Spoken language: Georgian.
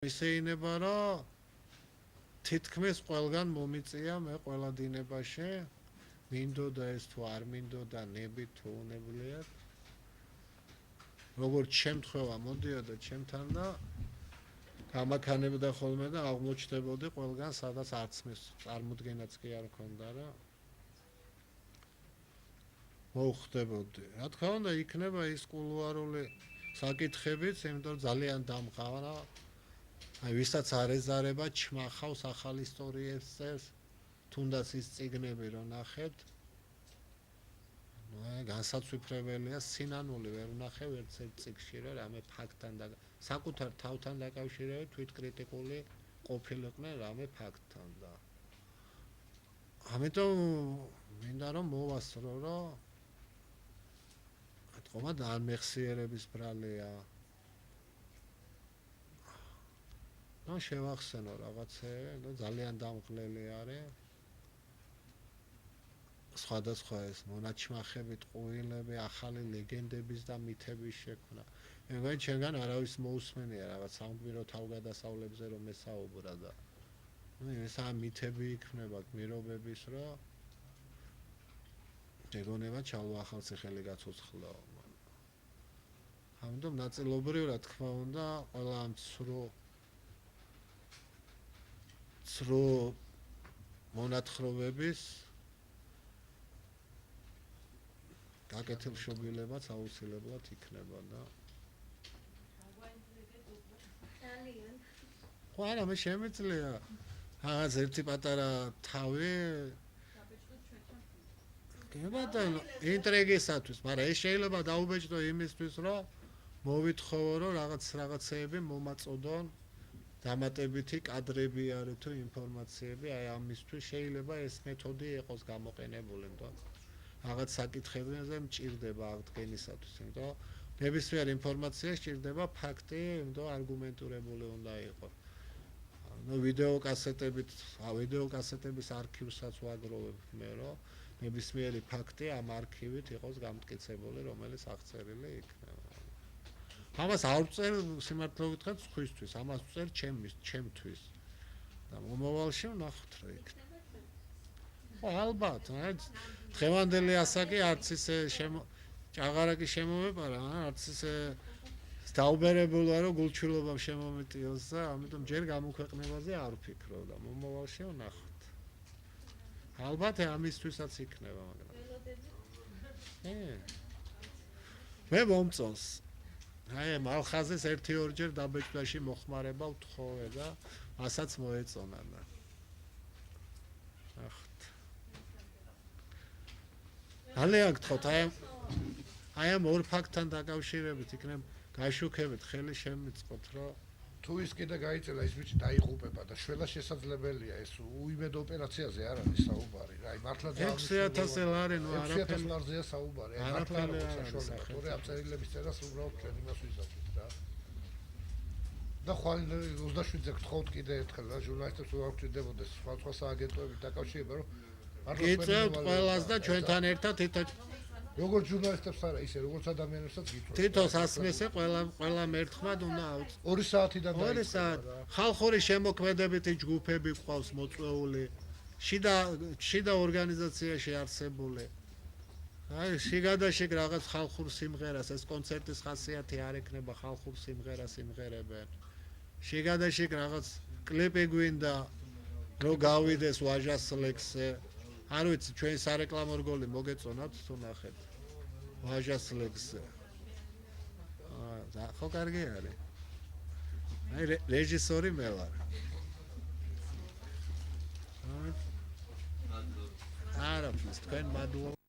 ისეინება რომ თითქმის ყველგან მომიწია მე ყველა დინებაში მინდოდა ეს თუ არ მინდოდა ნები თუ უნებლიეთ როგორც შემთხვევა მოდიოდა ჩემთან და გამაქანებდა ხოლმე და აღმოჩნდებოდი ყველგან სადაც არც მის წარმოდგენაც კი არ მქონდა რა მოხდებოდი რა თქმა უნდა იქნება ის კულუარული საკითხებიც იმიტომ ძალიან დამყარა აი ვისაც არ ეზარება ჩმახავს ახალ ისტორიებს წერს თუნდაც ის წიგნები რომ ნახეთ განსაცვიფრებელია სინანული ვერ ვნახე ვერც ერთ წიგნში რომ რამე ფაქტთან და საკუთარ თავთან დაკავშირებით თვითკრიტიკული ყოფილიყვნენ რამე ფაქტთან და ამიტომ მინდა რომ მოვასწრო რომ ათქომა და მეხსიერების ბრალია ნუ შევახსენო რაღაცები და ძალიან დამღლელი არის სხვადასხვა ეს მონაჩმახებით ყუილები ახალი ლეგენდების და მითების შექმნა მე ჩვენგან არავის მოусმენია რაღაც სამგმირო თავგადასავლებზე რომ ესაუბრა და ნუ ეს ამ მითები იქნება გმირობების რომ ეგონება ჩალვა ახალციხელი გაცოცხლდა ამიტომ ნაწილობრივ რა თქმა უნდა ყველა ამ ცრო მონათხრობების გაკეთილშობილებაც აუცილებლად იქნება და ხო არა მე შემიძლია რაღაც ერთი პატარა თავი კებადან ინტრიგისათვის მაგრამ ეს შეიძლება დაუბეჭდო იმისთვის რომ მოვითხოვო რომ რაღაცეები მომაწოდონ დამატებითი კადრები არის თუ ინფორმაციები აი ამისთვის შეიძლება ეს მეთოდი იყოს გამოყენებული იმიტომ რაღაც საკითხებზე მჭირდება აღდგენისათვის იმიტომ ნებისმიერ ინფორმაცია სჭირდება ფაქტი იმიტომ არგუმენტირებული უნდა იყოს ნუ ვიდეოკასეტების არქივსაც ვაგროვებ მე რომ ნებისმიერი ფაქტი ამ არქივით იყოს გამტკიცებული რომელიც აღწერილი იქნება ამას არ ვწერ სიმართლე ვიტყვით სხვისთვის ამას ვწერ ჩემთვის და მომავალში ვნახოთ რა იქნება ხო ალბათ დღევანდელი ასაკი არც ისე ჭაღარაკი შემომეპარა არც ისე დაუბერებულა რომ გულჩვილობამ შემომიტიოს და ამიტომ ჯერ გამოქვეყნებაზე არ ვფიქრობ და მომავალში ვნახოთ ალბათ ამისთვისაც იქნება მაგრამ მე მომწონს აი მალხაზეს 1-2 ჯერ დაბეჭდაში მოხმარება ვთხოვე და მასაც მოეწონა და ახთ ძალიან გთხოვთ აი ამ ორ ფაქტთან დაკავშირებით იქნებ გაშუქებით ხელი შემიწყოთ რომ თუ ის კიდე გაიწელა ის ბიჭი დაიღუპება და შველა შესაძლებელია ეს უიმედო ოპერაციაზე არ არის საუბარი რა აი მართლა 6000 ლარი ნუ არაფერი 6000 ლარზეა საუბარი აი მართლა არ არის საშუალება თორე ამ წერილების წერას უბრალოდ ჩვენ იმას ვიზამთრით რა და ხვალ 27-ზე გთხოვთ კიდე ერთხელ რა ჟურნალისტებს უარკვირდებოდეს სხვა სააგენტოებით დაკავშირება რომ მართლა გიწევთ ყველას და ჩვენთან ერთად როგორც ჟურნალისტებს არა ისე როგორც ადამიანებსაც გიწევთ თითოს ასმესე ყველა მერთხმად უნდა ავწ 2 საათიდან 2 საათი ხალხური შემოქმედებითი ჯგუფები ყავს მოწვეული შიდა ორგანიზაციაში არსებული აი შიგადაშიგ რაღაც ხალხურ სიმღერას ეს კონცერტის ხასიათი არ ექნება ხალხურ სიმღერას იმღერებენ შიგადაშიგ რაღაც კლიპი გვინდა რომ გავიდეს ვაჟას ლექსზე არ ვიცი ჩვენ სარეკლამო რგოლი მოგეწონათ თუ ნახეთ ვაჟას ლექსზე ხო კარგი არის აი რეჟისორი მე ვარ არა თქვენ მადლობა